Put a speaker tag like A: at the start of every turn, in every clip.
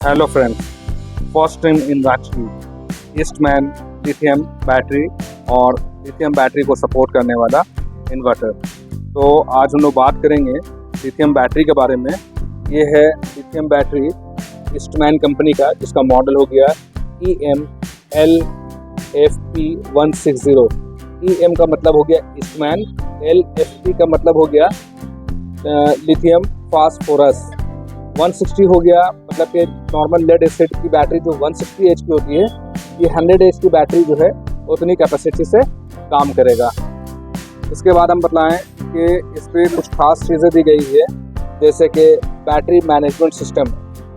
A: Hello friends, first time in Ranchi Eastman lithium battery और lithium battery को support करने वाला इन्वर्टर। तो आज हम लोग बात करेंगे लिथियम बैटरी के बारे में। ये है लिथियम बैटरी ईस्टमैन कंपनी का, जिसका मॉडल हो गया EMLFP160। EM का मतलब हो गया ईस्टमैन, LFP का मतलब हो गया लिथियम फास्फोरस। 160 हो गया मतलब कि नॉर्मल लेड एसिड की बैटरी जो 160 एच की होती है, ये 100 एच की बैटरी जो है उतनी कैपेसिटी से काम करेगा। इसके बाद हम बताएं कि इस पर कुछ खास चीज़ें दी गई है, जैसे कि battery management system.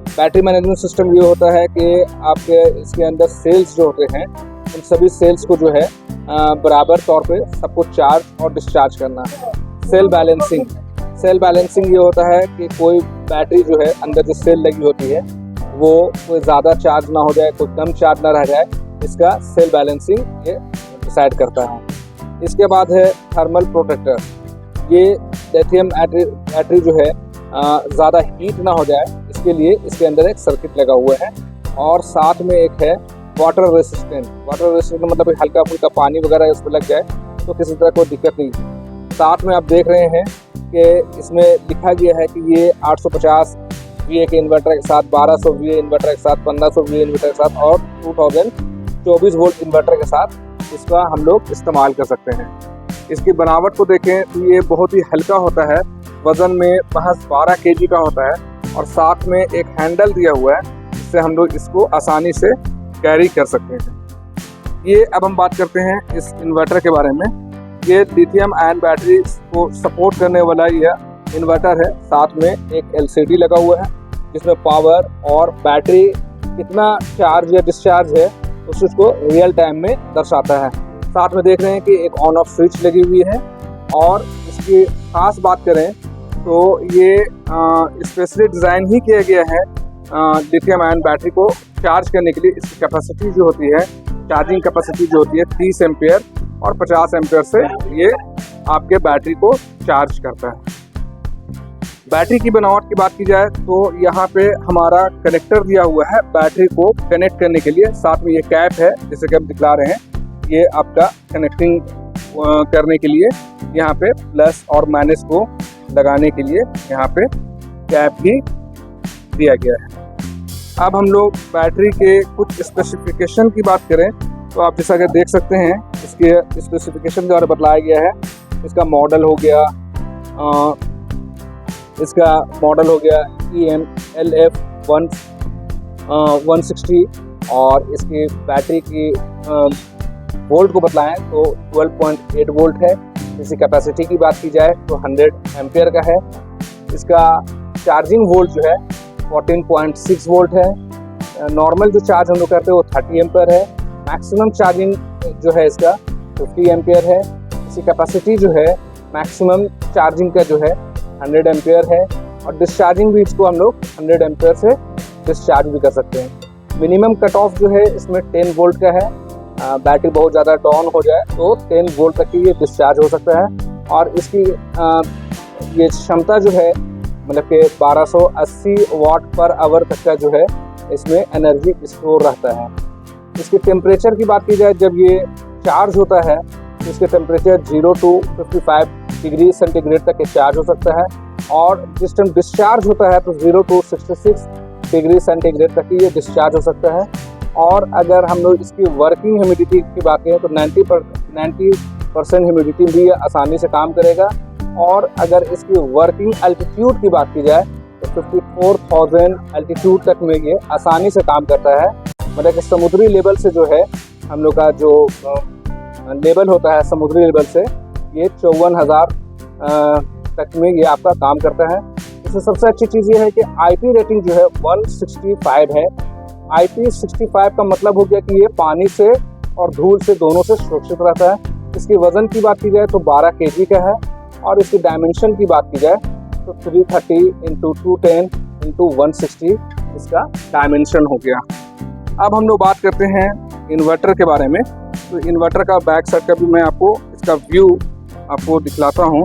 A: Battery management system ये होता है कि आपके इसके अंदर सेल्स जो होते हैं, उन सभी सेल्स को जो है बराबर तौर पे सबको चार्ज और डिस्चार्ज करना है। सेल बैलेंसिंग ये होता है कि कोई बैटरी जो है अंदर जो सेल लगी होती है वो कोई ज़्यादा चार्ज ना हो जाए, कोई कम चार्ज ना रह जाए, इसका सेल बैलेंसिंग ये डिसाइड करता है। इसके बाद है थर्मल प्रोटेक्टर। ये लिथियम बैटरी जो है ज़्यादा हीट ना हो जाए, इसके लिए इसके अंदर एक सर्किट लगा हुआ है। और साथ में एक है वाटर रेसिस्टेंट मतलब हल्का फुल्का पानी वगैरह इस पर लग जाए तो किसी तरह कोई दिक्कत नहीं। साथ में आप देख रहे हैं कि इसमें लिखा गया है कि ये 850 VA के इन्वर्टर के साथ, 1200 VA इन्वर्टर के साथ, 1500 VA इन्वर्टर के साथ और 2024 वोल्ट इन्वर्टर के साथ इसका हम लोग इस्तेमाल कर सकते हैं। इसकी बनावट को देखें तो ये बहुत ही हल्का होता है, वज़न में महज 12 kg का होता है और साथ में एक हैंडल दिया हुआ है, जिससे हम लोग इसको आसानी से कैरी कर सकते हैं। ये अब हम बात करते हैं इस इन्वर्टर के बारे में। ये लिथियम आयन बैटरी को सपोर्ट करने वाला यह इन्वर्टर है। साथ में एक LCD लगा हुआ है, जिसमें पावर और बैटरी कितना चार्ज या डिस्चार्ज है उस चीज़ को रियल टाइम में दर्शाता है। साथ में देख रहे हैं कि एक ऑन ऑफ स्विच लगी हुई है। और इसकी खास बात करें तो ये स्पेशली डिज़ाइन ही किया गया है लिथियम आयन बैटरी को चार्ज करने के लिए। इसकी कैपेसिटी जो होती है, चार्जिंग कैपेसिटी जो होती है 30 एम्पियर और 50 एम्पियर से ये आपके बैटरी को चार्ज करता है। बैटरी की बनावट की बात की जाए तो यहाँ पे हमारा कनेक्टर दिया हुआ है बैटरी को कनेक्ट करने के लिए। साथ में ये कैप है, जैसे कि आप दिखला रहे हैं, ये आपका कनेक्टिंग करने के लिए यहाँ पे प्लस और माइनस को लगाने के लिए यहाँ पे कैप भी दिया गया है। अब हम लोग बैटरी के कुछ स्पेसिफिकेशन की बात करें तो आप जैसा कि देख सकते हैं, इसके स्पेसिफिकेशन द्वारा बताया गया है। इसका मॉडल हो गया EMLF160 और इसकी बैटरी की वोल्ट को बताएं तो 12.8 वोल्ट है। इसकी कैपेसिटी की बात की जाए तो 100 एम्पियर का है। इसका चार्जिंग वोल्ट जो है 14.6 वोल्ट है। नॉर्मल जो चार्ज हम लोग करते हैं वो 30 एम्पियर है। मैक्सिमम चार्जिंग जो है इसका 50 एम्पियर है। इसकी कैपेसिटी जो है मैक्सिमम चार्जिंग का जो है 100 एम्पियर है। और डिस्चार्जिंग भी इसको हम लोग 100 एम्पियर से डिस्चार्ज भी कर सकते हैं। मिनिमम कट ऑफ जो है इसमें 10 वोल्ट का है। बैटरी बहुत ज़्यादा डाउन हो जाए तो 10 वोल्ट तक की ये डिस्चार्ज हो सकता है। और इसकी ये क्षमता जो है मतलब कि 1280 वाट पर आवर तक का जो है इसमें एनर्जी स्टोर रहता है। इसके टेम्परेचर की बात की जाए, जब ये चार्ज होता है तो इसके टेम्परेचर 0 to 55 डिग्री सेंटीग्रेड तक चार्ज हो सकता है। और जिस टाइम डिस्चार्ज होता है तो 0 to 66 डिग्री सेंटीग्रेड तक ये डिस्चार्ज हो सकता है। और अगर हम लोग इसकी वर्किंग ह्यूमिडिटी की बात करें तो 90% ह्यूमिडिटी भी ये आसानी से काम करेगा। और अगर इसकी वर्किंग एल्टीट्यूड की बात की जाए तो 54,000 एल्टीट्यूड तक में ये आसानी से काम करता है। मतलब कि समुद्री लेवल से जो है हम लोग का जो लेवल होता है, समुद्री लेवल से ये 54,000 तक में ये आपका काम करता है। इसमें सबसे अच्छी चीज़ ये है कि IP रेटिंग जो है 165 है। IP65 का मतलब हो गया कि ये पानी से और धूल से दोनों से सुरक्षित रहता है। इसकी वज़न की बात की जाए तो 12 kg का है। और इसकी डायमेंशन की बात की जाए तो 330 × 210 × 160 इसका डायमेंशन हो गया। अब हम लोग बात करते हैं इन्वर्टर के बारे में। तो इन्वर्टर का बैक साइड का भी मैं आपको इसका व्यू आपको दिखलाता हूँ।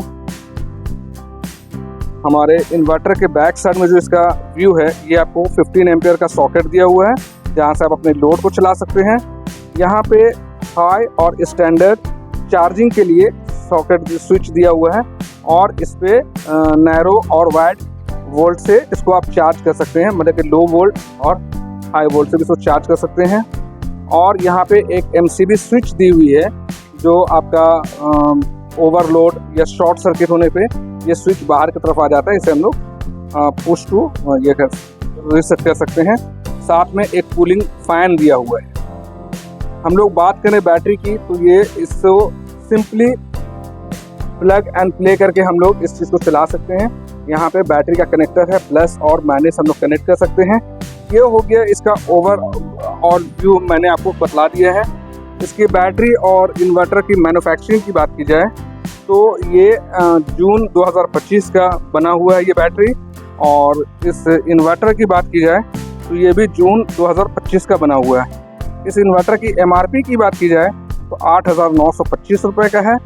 A: हमारे इन्वर्टर के बैक साइड में जो इसका व्यू है, ये आपको 15 एम्पियर का सॉकेट दिया हुआ है, जहाँ से आप अपने लोड को चला सकते हैं। यहाँ पे हाई और स्टैंडर्ड चार्जिंग के लिए सॉकेट स्विच दिया हुआ है, और इस पे नैरो और वाइड वोल्ट से इसको आप चार्ज कर सकते हैं, मतलब कि लो वोल्ट और हाई वोल्ट से भी इसको चार्ज कर सकते हैं। और यहाँ पे एक MCB स्विच दी हुई है, जो आपका ओवरलोड या शॉर्ट सर्किट होने पे ये स्विच बाहर की तरफ आ जाता है, इसे हम लोग पुश टू ये रीसेट कर सकते हैं। साथ में एक कूलिंग फैन दिया हुआ है। हम लोग बात करें बैटरी की, तो ये इसको सिंपली प्लग एंड प्ले करके हम लोग इस चीज़ को चला सकते हैं। यहाँ पे बैटरी का कनेक्टर है, प्लस और माइनस हम लोग कनेक्ट कर सकते हैं। ये हो गया इसका ओवर ऑल व्यू, मैंने आपको बतला दिया है। इसकी बैटरी और इन्वर्टर की मैन्युफैक्चरिंग की बात की जाए तो ये जून 2025 का बना हुआ है ये बैटरी, और इस इन्वर्टर की बात की जाए तो ये भी जून 2025 का बना हुआ है। इस इन्वर्टर की MRP की बात की जाए तो 8,925 रुपये का है,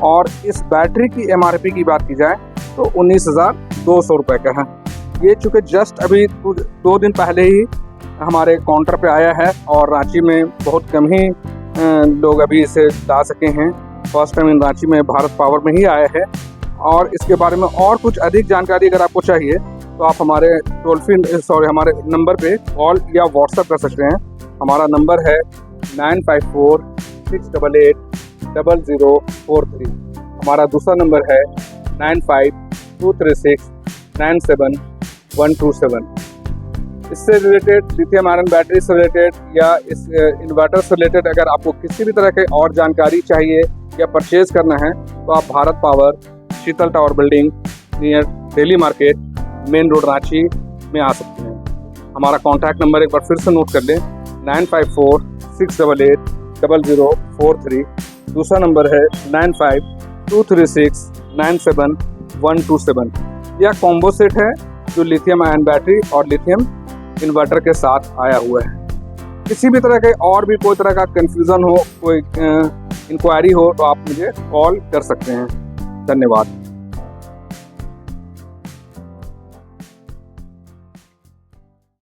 A: और इस बैटरी की MRP की बात की जाए तो 19,200 रुपये का है। ये चूँकि जस्ट अभी 2 दिन पहले ही हमारे काउंटर पे आया है, और रांची में बहुत कम ही लोग अभी इसे ला सके हैं। फर्स्ट टाइम इन रांची में भारत पावर में ही आया है। और इसके बारे में और कुछ अधिक जानकारी अगर आपको चाहिए तो आप हमारे हमारे नंबर पे कॉल या व्हाट्सएप कर सकते हैं। हमारा नंबर है 9546880043। हमारा दूसरा नंबर है 9523697127। इससे रिलेटेड, लिथियम आयरन बैटरी से रिलेटेड या इस इन्वर्टर से रिलेटेड अगर आपको किसी भी तरह के और जानकारी चाहिए या परचेज करना है तो आप Bharat power, Sheetal tower building near Delhi market, main road, Ranchi में आ सकते हैं। हमारा कॉन्टैक्ट नंबर एक बार फिर से नोट कर लें, 9546880043। दूसरा नंबर है 9523697127। यह कॉम्बो सेट है जो लिथियम आयन बैटरी और लिथियम इन्वर्टर के साथ आया हुआ है। किसी भी तरह के और भी कोई तरह का कन्फ्यूज़न हो, कोई इंक्वायरी हो तो आप मुझे कॉल कर सकते हैं। धन्यवाद।